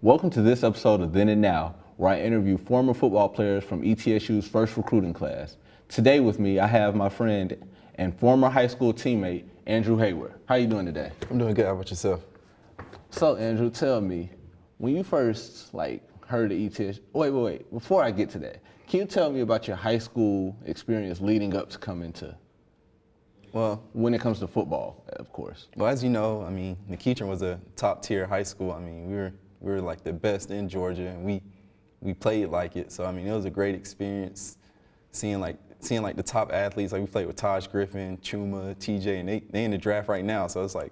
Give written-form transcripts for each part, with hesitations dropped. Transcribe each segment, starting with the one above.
Welcome to this episode of Then and Now, where I interview former football players from ETSU's first recruiting class. Today with me, I have my friend and former high school teammate, Andrew Hayward. How you doing today? I'm doing good. How about yourself? So, Andrew, tell me, when you first heard of ETSU, wait, before I get to that, can you tell me about your high school experience leading up to coming to, when it comes to football, of course? Well, as you know, McEachern was a top-tier high school. We were like the best in Georgia, and we played like it. So, it was a great experience seeing the top athletes. Like, we played with Taj Griffin, Chuma, TJ, and they in the draft right now. So it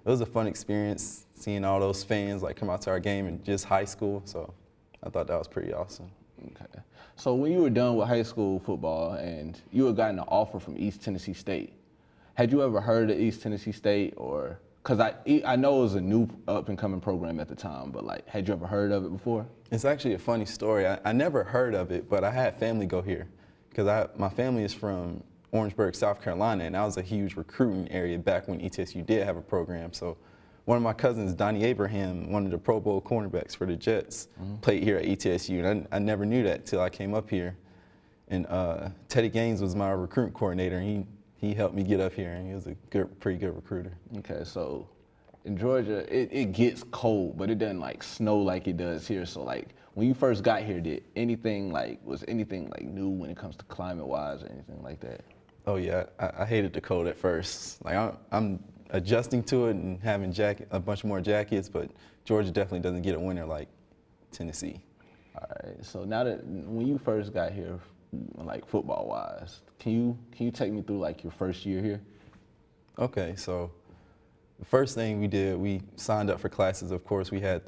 was a fun experience seeing all those fans come out to our game in just high school. So I thought that was pretty awesome. Okay. So when you were done with high school football and you had gotten an offer from East Tennessee State, had you ever heard of East Tennessee State? Or because I know it was a new up-and-coming program at the time, but had you ever heard of it before? It's actually a funny story. I never heard of it, but I had family go here because my family is from Orangeburg, South Carolina, and that was a huge recruiting area back when ETSU did have a program. So one of my cousins, Donnie Abraham, one of the Pro Bowl cornerbacks for the Jets, played here at ETSU, and I never knew that till I came up here. And Teddy Gaines was my recruiting coordinator, and he helped me get up here, and he was a pretty good recruiter. Okay, so in Georgia, it gets cold, but it doesn't snow like it does here. So when you first got here, was anything new when it comes to climate-wise or anything like that? Oh yeah, I hated the cold at first. I'm adjusting to it and having a bunch more jackets, but Georgia definitely doesn't get a winter like Tennessee. All right, so now that when you first got here, football-wise, can you take me through your first year here? Okay, so the first thing we did, we signed up for classes. Of course, we had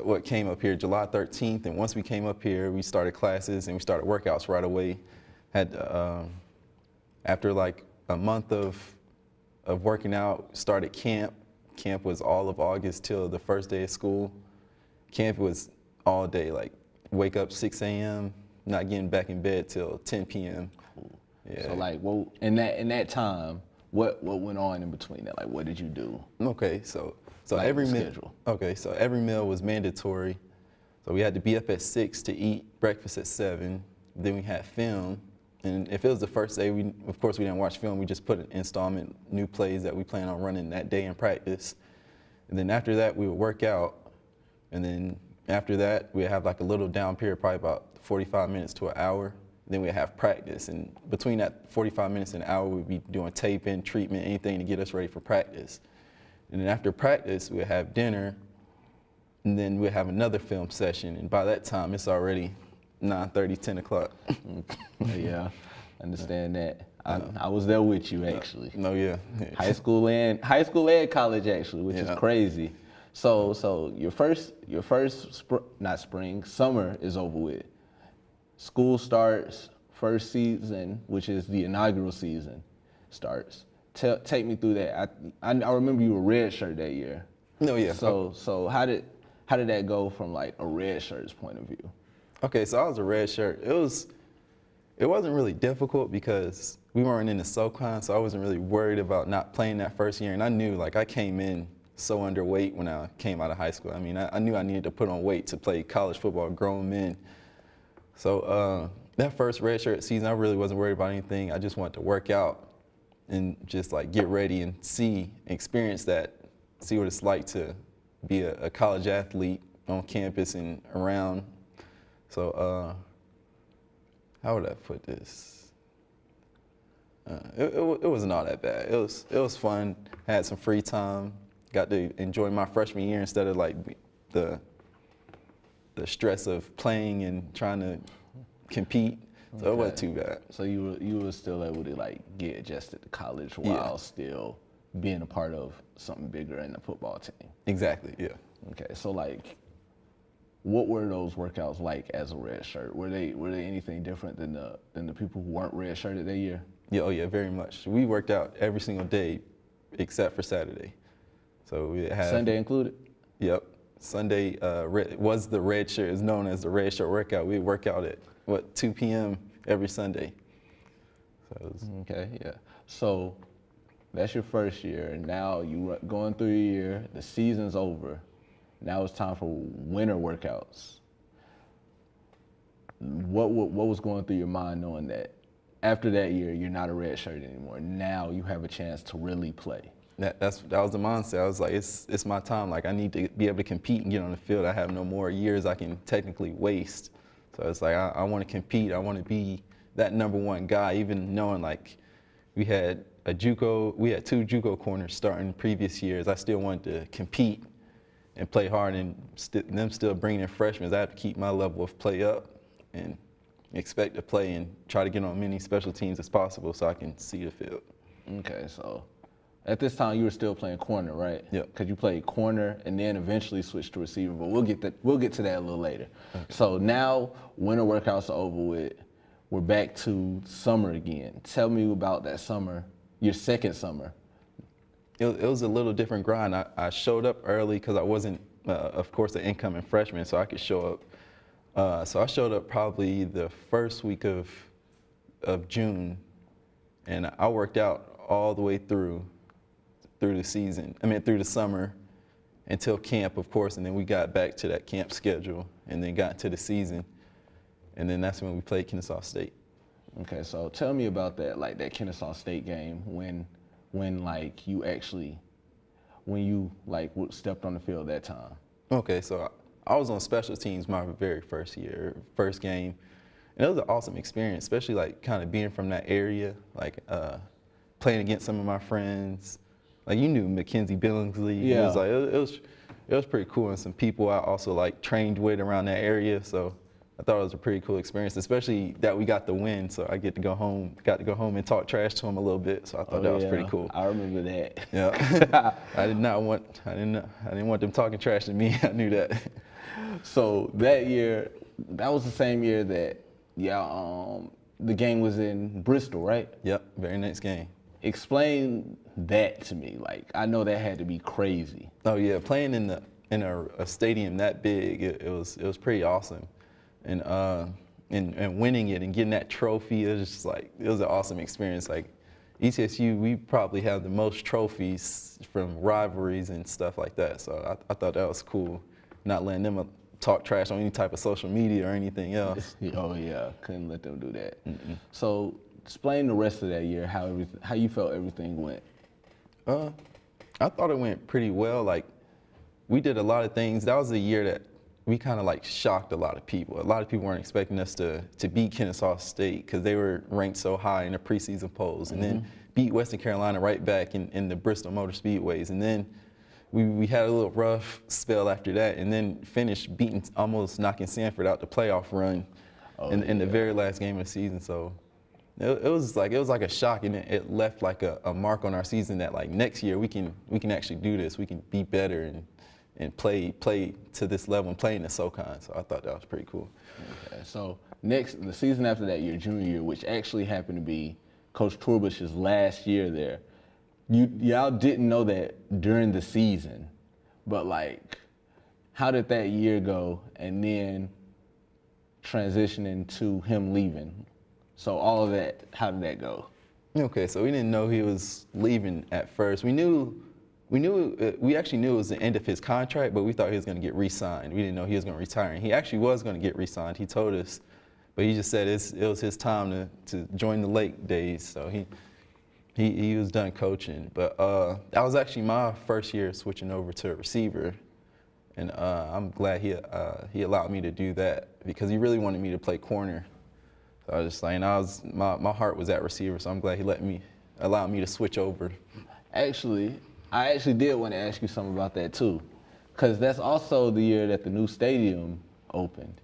what came up here July 13th, and once we came up here, we started classes and we started workouts right away. After a month of working out, started camp. Camp was all of August till the first day of school. Camp was all day, wake up 6 a.m., not getting back in bed till 10 p.m. Cool. Yeah. So in that time, what went on in between that? What did you do? Okay, so every meal. Schedule. Okay, so every meal was mandatory. So we had to be up at 6 to eat breakfast at 7. Then we had film. And if it was the first day, of course we didn't watch film. We just put an installment, new plays that we plan on running that day in practice. And then after that, we would work out. And then after that, we'd have a little down period, probably about 45 minutes to an hour. Then we'd have practice. And between that 45 minutes and an hour, we'd be doing taping, treatment, anything to get us ready for practice. And then after practice, we'd have dinner. And then we'd have another film session. And by that time, it's already 9:30, 10 o'clock. Yeah, understand that. I was there with you actually. No, yeah. High school and college actually, which is crazy. So your first summer is over with. School starts, first season, which is the inaugural season, starts. Take me through that. I remember you were red shirt that year. No, yeah. So how did that go from a red shirt's point of view? Okay, so I was a red shirt. It wasn't really difficult because we weren't in the SoCon, so I wasn't really worried about not playing that first year. And I knew I came in so underweight when I came out of high school. I knew I needed to put on weight to play college football, grown men. So that first red shirt season, I really wasn't worried about anything. I just wanted to work out and just get ready and experience that, see what it's like to be a college athlete on campus and around. So how would I put this? It wasn't all that bad. It was fun. Had some free time. Got to enjoy my freshman year instead of the stress of playing and trying to compete. So It wasn't too bad. So you were still able to get adjusted to college while still being a part of something bigger in the football team. Exactly. Yeah. Okay. So what were those workouts like as a red shirt? Were they anything different than the people who weren't red shirted that year? Yeah. Oh yeah. Very much. We worked out every single day except for Saturday. So we had Sunday included? Yep. Sunday was the red shirt. It's known as the red shirt workout. We work out at 2 p.m. every Sunday. So okay. Yeah. So that's your first year, and now you going through your year. The season's over. Now it's time for winter workouts. What was going through your mind knowing that after that year you're not a red shirt anymore? Now you have a chance to really play. That was the mindset. I was like, it's my time. Like I need to be able to compete and get on the field. I have no more years I can technically waste. So it's like I want to compete. I want to be that number one guy. Even knowing like we had two JUCO corners starting previous years. I still wanted to compete and play hard, and them still bringing in freshmen. I have to keep my level of play up and expect to play and try to get on many special teams as possible so I can see the field. Okay, so at this time you were still playing corner, right? Yep. Because you played corner and then eventually switched to receiver, but we'll get to that a little later. Okay. So now winter workouts are over with. We're back to summer again. Tell me about that summer, your second summer. It was a little different grind. I showed up early because I wasn't, of course, an incoming freshman, so I could show up. So I showed up probably the first week of June, and I worked out all the way through the season. Through the summer until camp, of course, and then we got back to that camp schedule, and then got into the season, and then that's when we played Kennesaw State. Okay, so tell me about that, like that Kennesaw State game when you stepped on the field that time. Okay, so I was on special teams my very first game, and it was an awesome experience, especially like kind of being from that area, like playing against some of my friends. Like you knew Mackenzie Billingsley. Yeah. It was pretty cool, and some people I also like trained with around that area. So I thought it was a pretty cool experience, especially that we got the win. So I got to go home and talk trash to him a little bit. So I thought that was pretty cool. I remember that. Yeah. I didn't want them talking trash to me. I knew that. So that year, that was the same year that the game was in Bristol, right? Yep. Very next game. Explain that to me. Like I know that had to be crazy. Oh yeah, playing in a stadium that big, it was pretty awesome, and winning it and getting that trophy, it was just like it was an awesome experience. Like ETSU, we probably have the most trophies from rivalries and stuff like that. So I thought that was cool, not letting them talk trash on any type of social media or anything else. Oh yeah, couldn't let them do that. Mm-mm. So explain the rest of that year, how you felt everything went. I thought it went pretty well. Like we did a lot of things. That was the year that we kind of like shocked a lot of people. A lot of people weren't expecting us to beat Kennesaw State because they were ranked so high in the preseason polls, and then beat Western Carolina right back in the Bristol Motor Speedways. And then we had a little rough spell after that, and then finished almost knocking Sanford out the playoff run in the very last game of the season. So it was like a shock, and it left like a mark on our season that like next year we can actually do this. We can be better and play to this level and play in the SoCon. So I thought that was pretty cool. Okay, so the season after that, your junior year, which actually happened to be Coach Turbush's last year there, y'all didn't know that during the season, but like, how did that year go? And then transitioning to him leaving. So all of that, how did that go? Okay, so we didn't know he was leaving at first. We actually knew it was the end of his contract, but we thought he was going to get re-signed. We didn't know he was going to retire. And he actually was going to get re-signed. He told us, but he just said it was his time to join the Lake days. So he was done coaching. But that was actually my first year switching over to a receiver, and I'm glad he allowed me to do that because he really wanted me to play corner. So I was just like, my heart was at receiver, so I'm glad he allowed me to switch over. Actually, I actually did want to ask you something about that too, because that's also the year that the new stadium opened,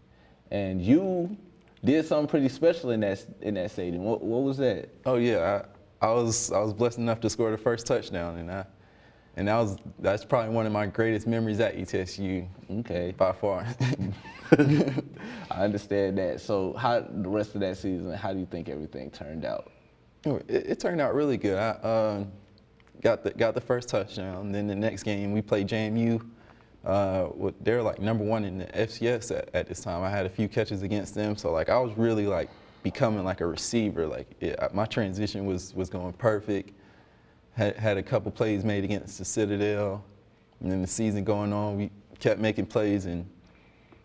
and you did something pretty special in that stadium. What was that? Oh yeah, I was blessed enough to score the first touchdown, and that's probably one of my greatest memories at ETSU. Okay, by far. I understand that. So how the rest of that season, how do you think everything turned out? It turned out really good. I got the first touchdown. Then the next game we played JMU. They're like #1 in the FCS at this time. I had a few catches against them, so like I was really like becoming like a receiver. Like my transition was going perfect. Had a couple plays made against the Citadel, and then the season going on, we kept making plays, and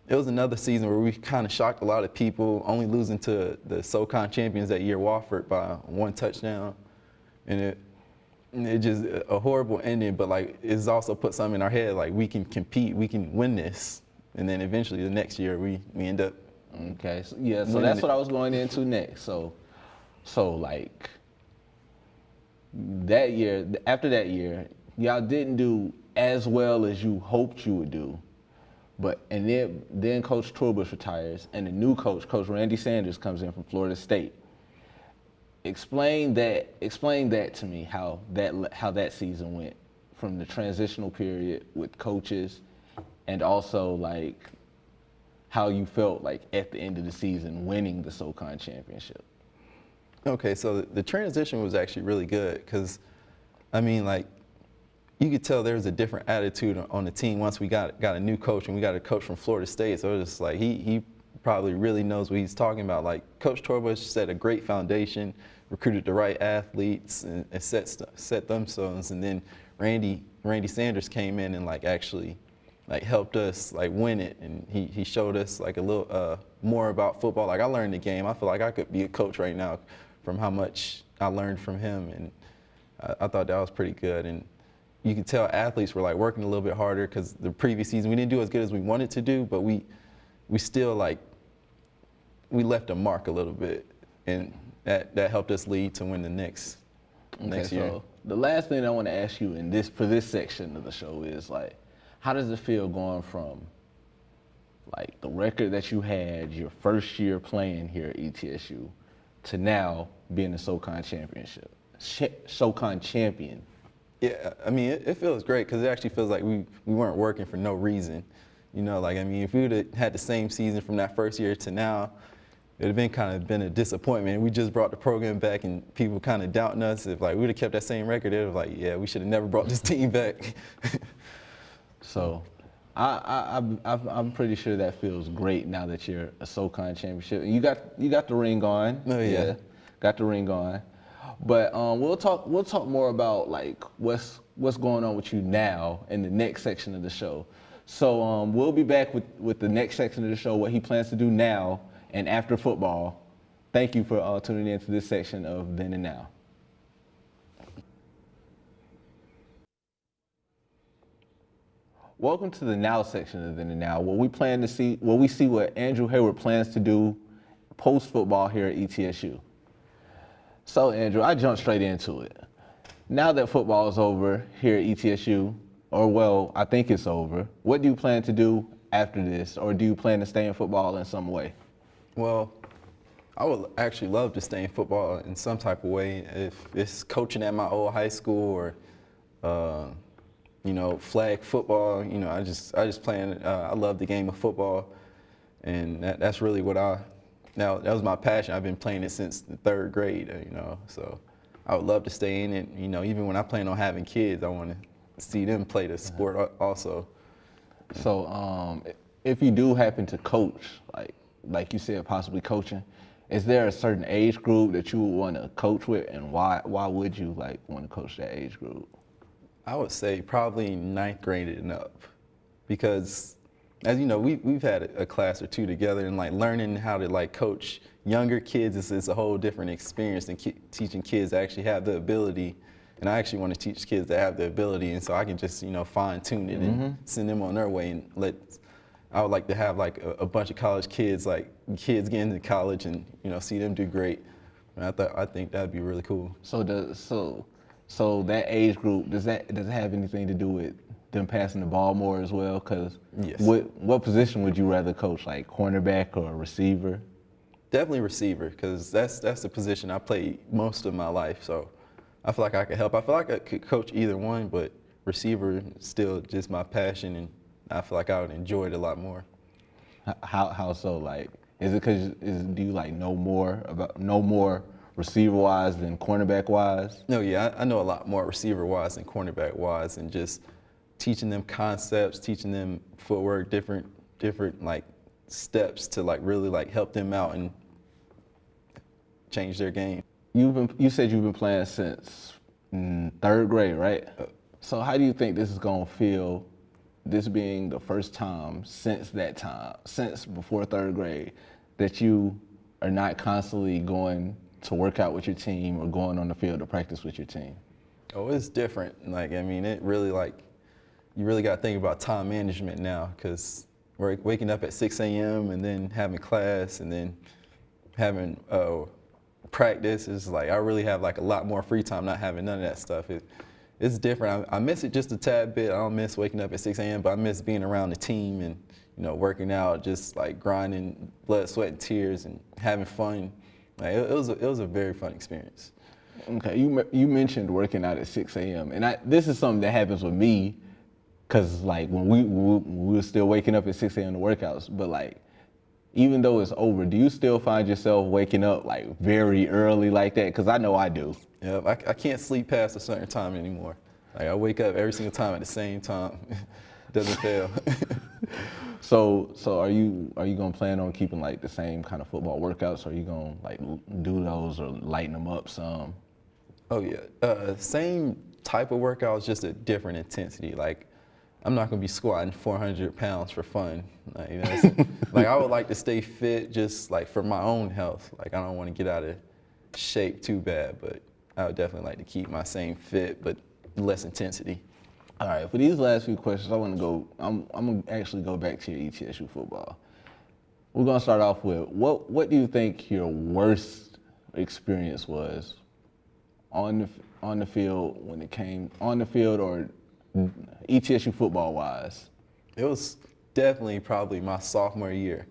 it was another season where we kind of shocked a lot of people, only losing to the SoCon champions that year, Wofford, by 1 touchdown. And it just a horrible ending, but like it's also put something in our head, like we can compete, we can win this. And then eventually the next year we end up. Okay, so, yeah, so that's what I was going into next. So like that year, after that year, y'all didn't do as well as you hoped you would do. And then Coach Torbush retires, and the new coach, Coach Randy Sanders, comes in from Florida State. Explain that to me, how that season went, from the transitional period with coaches, and also like how you felt like at the end of the season winning the SoCon championship. Okay, so the transition was actually really good because, I mean, like, you could tell there was a different attitude on the team once we got a new coach, and we got a coach from Florida State. So it was just like he probably really knows what he's talking about. Like, Coach Torbush set a great foundation, recruited the right athletes, and set them stones. And then Randy Sanders came in and like actually like helped us like win it, and he showed us like a little more about football. Like, I learned the game. I feel like I could be a coach right now from how much I learned from him, and I thought that was pretty good. And you could tell athletes were like working a little bit harder because the previous season we didn't do as good as we wanted to do, but we still like we left a mark a little bit, and that helped us lead to win the next year. So the last thing I want to ask you for this section of the show is like, how does it feel going from like the record that you had your first year playing here at ETSU to now being a SoCon champion? Yeah, I mean, it feels great because it actually feels like we weren't working for no reason. You know, like, I mean, if we would have had the same season from that first year to now, it would have been a disappointment. We just brought the program back, and people kind of doubting us. If like we would have kept that same record, it would have like, yeah, we should have never brought this team back. So I'm pretty sure that feels great now that you're a SoCon championship. And you got the ring on. Oh yeah, got the ring on. But we'll talk more about like what's going on with you now in the next section of the show. So we'll be back with the next section of the show, what he plans to do now and after football. Thank you for tuning in to this section of Then and Now. Welcome to the Now section of Then and Now, where we see what Andrew Hayward plans to do post football here at ETSU. So Andrew, I jumped straight into it. Now that football is over here at ETSU, or well, I think it's over, what do you plan to do after this, or do you plan to stay in football in some way? Well, I would actually love to stay in football in some type of way. If it's coaching at my old high school or, you know, flag football, you know, I just plan. I love the game of football, and that's really what that was my passion. I've been playing it since the 3rd grade, you know, so I would love to stay in it. You know, even when I plan on having kids, I want to see them play the sport also. So if you do happen to coach, like you said, possibly coaching, is there a certain age group that you would want to coach with, and why would you like want to coach that age group? I would say probably 9th grade and up, because as you know, we've had a class or two together, and like learning how to like coach younger kids is a whole different experience than teaching kids that actually have the ability. And I actually want to teach kids that have the ability, and so I can just, you know, fine tune it and send them on their way. And I would like to have like a bunch of college kids, like kids getting into college, and you know, see them do great. And I think that'd be really cool. So that age group, does it have anything to do with them passing the ball more as well? Because yes. What position would you rather coach, like cornerback or receiver? Definitely receiver, because that's the position I played most of my life. So I feel like I could help. I feel like I could coach either one, but receiver is still just my passion, and I feel like I would enjoy it a lot more. How so? Like, is it because do you like know more receiver-wise than cornerback-wise? No, yeah, I know a lot more receiver-wise than cornerback-wise, and just teaching them concepts, teaching them footwork, different like steps to like really like help them out and change their game. You said you've been playing since 3rd grade, right? So how do you think this is gonna feel this being the first time since that time, since before third grade, that you are not constantly going to work out with your team or going on the field to practice with your team? Oh, it's different. Like, I mean, it really you really got to think about time management now, because we're waking up at 6 a.m. and then having class and then having practice. Is like I really have like a lot more free time not having none of that stuff. It's different. I miss it just a tad bit. I don't miss waking up at 6 a.m., but I miss being around the team and, you know, working out, just like grinding, blood, sweat, and tears, and having fun. Like, it was a very fun experience. Okay, you mentioned working out at 6 a.m. and this is something that happens with me, cause like when we were still waking up at 6 a.m. to workouts, but like even though it's over, do you still find yourself waking up like very early like that? Cause I know I do. Yeah, I can't sleep past a certain time anymore. Like, I wake up every single time at the same time. Doesn't fail. So are you gonna plan on keeping like the same kind of football workouts? Or are you gonna like do those or lighten them up some? Oh yeah, same type of workouts, just a different intensity. Like, I'm not gonna be squatting 400 pounds for fun. Like, you know, like I would like to stay fit, just like for my own health. Like, I don't want to get out of shape too bad, but I would definitely like to keep my same fit, but less intensity. All right, for these last few questions, I'm gonna actually go back to your ETSU football. We're gonna start off with what do you think your worst experience was on the field when it came on the field, or ETSU football wise? It was definitely probably my sophomore year,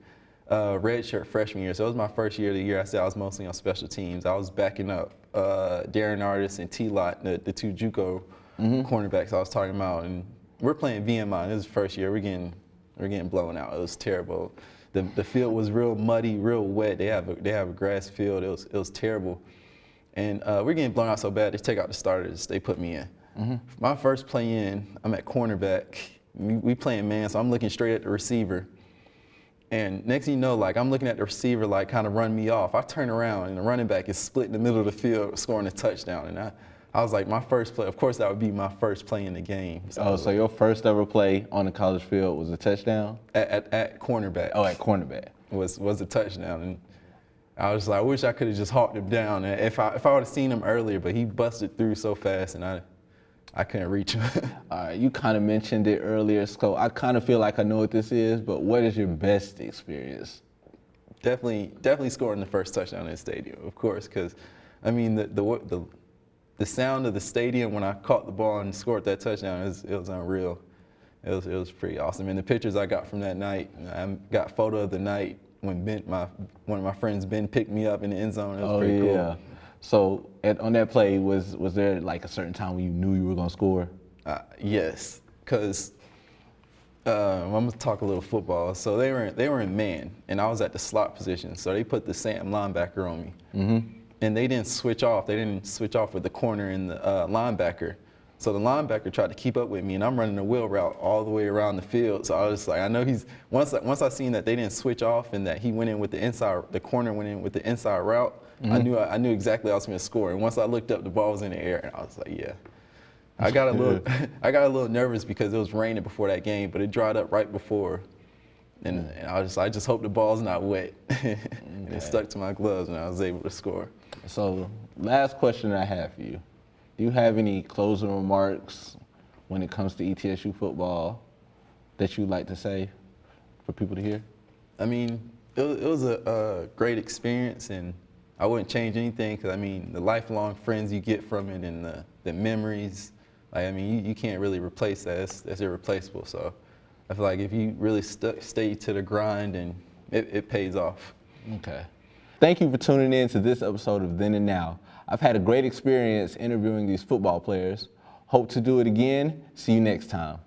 redshirt freshman year. So it was my first year of the year. I said I was mostly on special teams. I was backing up Darren Artis and T-Lot, the two JUCO cornerbacks I was talking about, and we're playing VMI. This is the first year. We're getting blown out. It was terrible. The field was real muddy, real wet. They have a grass field. It was terrible, and we're getting blown out so bad. They take out the starters. They put me in. My first play in, I'm at cornerback. We playing man, so I'm looking straight at the receiver. And next thing you know, like, I'm looking at the receiver, like, kind of run me off. I turn around, and the running back is split in the middle of the field, scoring a touchdown. And I was like, my first play, of course, that would be my first play in the game. So your first ever play on the college field was a touchdown? At cornerback. Oh, at cornerback. Was a touchdown. And I was like, I wish I could have just hawked him down. And if I would have seen him earlier, but he busted through so fast, and I couldn't reach him. All right, you kind of mentioned it earlier, so I kind of feel like I know what this is, but what is your best experience? Definitely scoring the first touchdown in the stadium, of course, because, I mean, the sound of the stadium when I caught the ball and scored that touchdown, it was unreal. It was pretty awesome. And the pictures I got from that night, I got a photo of the night when one of my friends, Ben, picked me up in the end zone. It was pretty cool. So on that play, was there like a certain time when you knew you were gonna score? Yes, because I'm gonna talk a little football. So they were in man, and I was at the slot position. So they put the Sam linebacker on me, and they didn't switch off. They didn't switch off with the corner and the linebacker. So the linebacker tried to keep up with me, and I'm running a wheel route all the way around the field. So I was just like, I know once I seen that they didn't switch off and that he went in with the corner went in with the inside route. I knew exactly I was going to score. And once I looked up, the ball was in the air, and I was like, yeah. I got a little nervous because it was raining before that game, but it dried up right before. And I just hope the ball's not wet. And it stuck to my gloves, and I was able to score. So last question I have for you. Do you have any closing remarks when it comes to ETSU football that you'd like to say for people to hear? I mean, it was a great experience, and I wouldn't change anything, because, I mean, the lifelong friends you get from it and the memories, like, I mean, you can't really replace that. That's irreplaceable. So I feel like if you really stay to the grind, and it pays off. Okay. Thank you for tuning in to this episode of Then and Now. I've had a great experience interviewing these football players. Hope to do it again. See you next time.